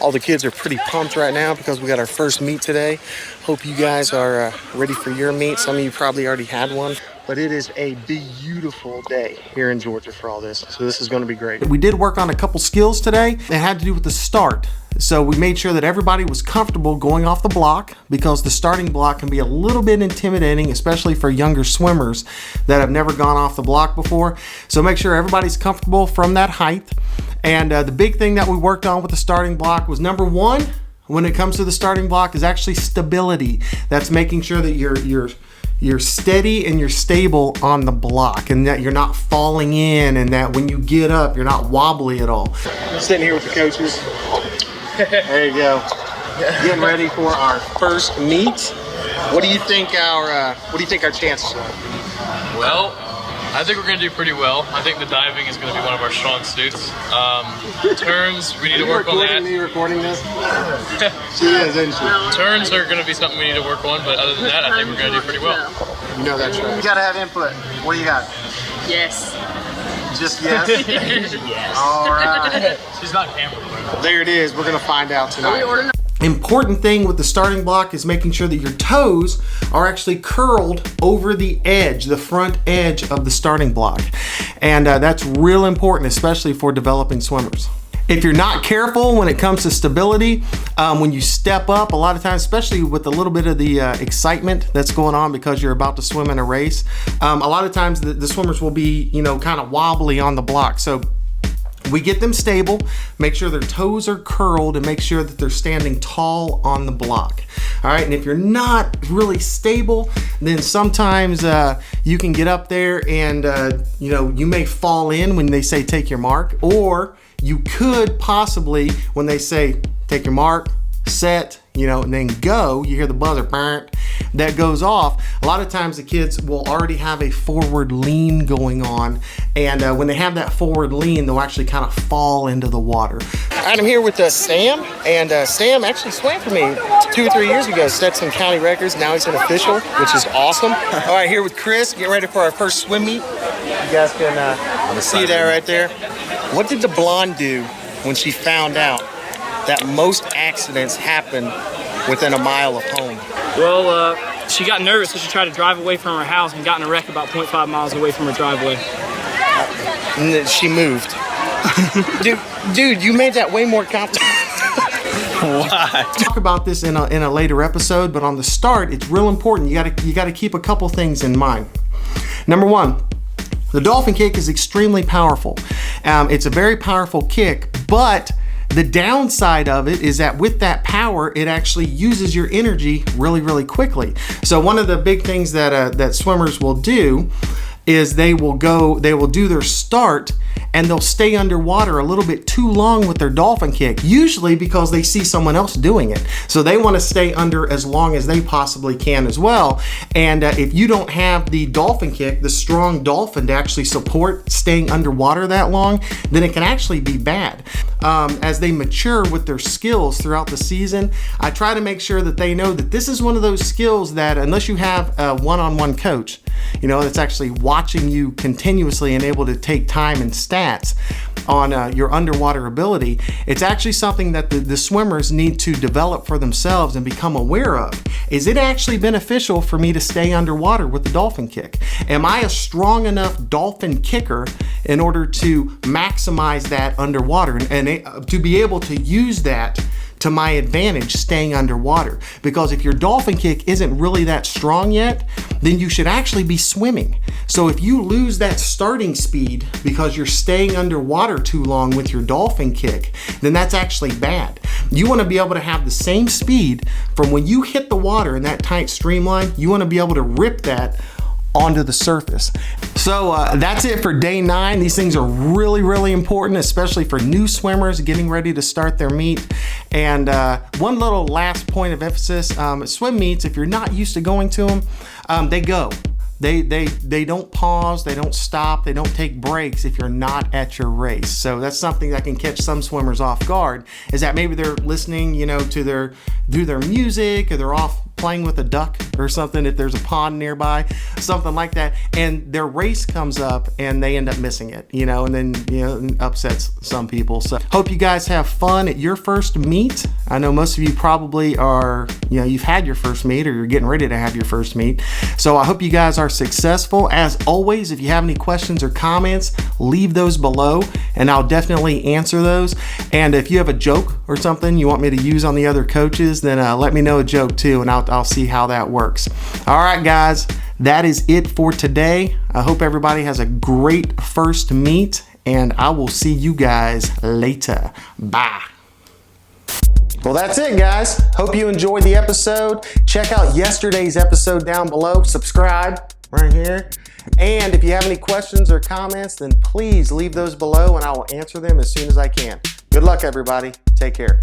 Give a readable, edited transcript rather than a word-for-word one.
All the kids are pretty pumped right now because we got our first meet today. Hope you guys are ready for your meet. Some of you probably already had one, but it is a beautiful day here in Georgia for all this. So this is going to be great. We did work on a couple skills today. It had to do with the start. So we made sure that everybody was comfortable going off the block, because the starting block can be a little bit intimidating, especially for younger swimmers that have never gone off the block before. So make sure everybody's comfortable from that height. And the big thing that we worked on with the starting block was, number one, when it comes to the starting block, is actually stability. That's making sure that you're steady and you're stable on the block, and that you're not falling in, and that when you get up, you're not wobbly at all. I'm sitting here with the coaches. There you go. Getting ready for our first meet. What do you think our chances are? Well, I think we're going to do pretty well. I think the diving is going to be one of our strong suits. Turns, we need to work on that. Are you recording this? She is, isn't she? Turns are going to be something we need to work on, but other than that, I think we're going to do pretty well. You know that's right. You got to have input. What do you got? Yes. Just yes? Yes. All right. She's not camera. There it is. We're going to find out tonight. Important thing with the starting block is making sure that your toes are actually curled over the edge, the front edge of the starting block. And that's real important, especially for developing swimmers. If you're not careful when it comes to stability, when you step up, a lot of times, especially with a little bit of the excitement that's going on because you're about to swim in a race, a lot of times the swimmers will be, kind of wobbly on the block. So we get them stable, make sure their toes are curled, and make sure that they're standing tall on the block. All right, and if you're not really stable, then sometimes you can get up there and, you may fall in when they say take your mark, or you could possibly, when they say take your mark, set, and then go, you hear the buzzer, that goes off. A lot of times the kids will already have a forward lean going on, and when they have that forward lean, they'll actually kind of fall into the water. All right, I'm here with Sam, and Sam actually swam for me 2 or 3 years ago, set some county records. Now he's an official, which is awesome. All right, here with Chris, getting ready for our first swim meet. You guys can see that right there. What did the blonde do when she found out that most accidents happen within a mile of home? Well, she got nervous, so she tried to drive away from her house and got in a wreck about 0.5 miles away from her driveway. And then she moved. Dude, you made that way more complicated. Why? Talk about this in a later episode, but on the start, it's real important. You gotta keep a couple things in mind. Number one, the dolphin kick is extremely powerful. It's a very powerful kick, but the downside of it is that with that power, it actually uses your energy really, really quickly. So one of the big things that swimmers will do is they will do their start, and they'll stay underwater a little bit too long with their dolphin kick, usually because they see someone else doing it. So they want to stay under as long as they possibly can as well. And if you don't have the dolphin kick, the strong dolphin to actually support staying underwater that long, then it can actually be bad. As they mature with their skills throughout the season, I try to make sure that they know that this is one of those skills that, unless you have a one-on-one coach, that's actually watching you continuously and able to take time and stats on your underwater ability, it's actually something that the swimmers need to develop for themselves and become aware of. Is it actually beneficial for me to stay underwater with the dolphin kick? Am I a strong enough dolphin kicker in order to maximize that underwater and to be able to use that to my advantage staying underwater? Because if your dolphin kick isn't really that strong yet, then you should actually be swimming. So if you lose that starting speed because you're staying underwater too long with your dolphin kick, then that's actually bad. You want to be able to have the same speed from when you hit the water in that tight streamline. You want to be able to rip that onto the surface. So that's it for day 9. These things are really, really important, especially for new swimmers getting ready to start their meet. And one little last point of emphasis, swim meets, if you're not used to going to them, they go. They don't pause, they don't stop, they don't take breaks if you're not at your race. So that's something that can catch some swimmers off guard, is that maybe they're listening, to their music, or they're off playing with a duck or something, if there's a pond nearby, something like that, and their race comes up and they end up missing it, you know, and then, you know, it upsets some people. So hope you guys have fun at your first meet. I know most of you probably are, you know, you've had your first meet or you're getting ready to have your first meet. So I hope you guys are successful. As always, if you have any questions or comments, leave those below and I'll definitely answer those. And if you have a joke or something you want me to use on the other coaches, then let me know a joke too, and I'll see how that works. All right, guys, that is it for today. I hope everybody has a great first meet, and I will see you guys later. Bye. Well, that's it, guys. Hope you enjoyed the episode. Check out yesterday's episode down below. Subscribe right here. And if you have any questions or comments, then please leave those below and I will answer them as soon as I can. Good luck, everybody. Take care.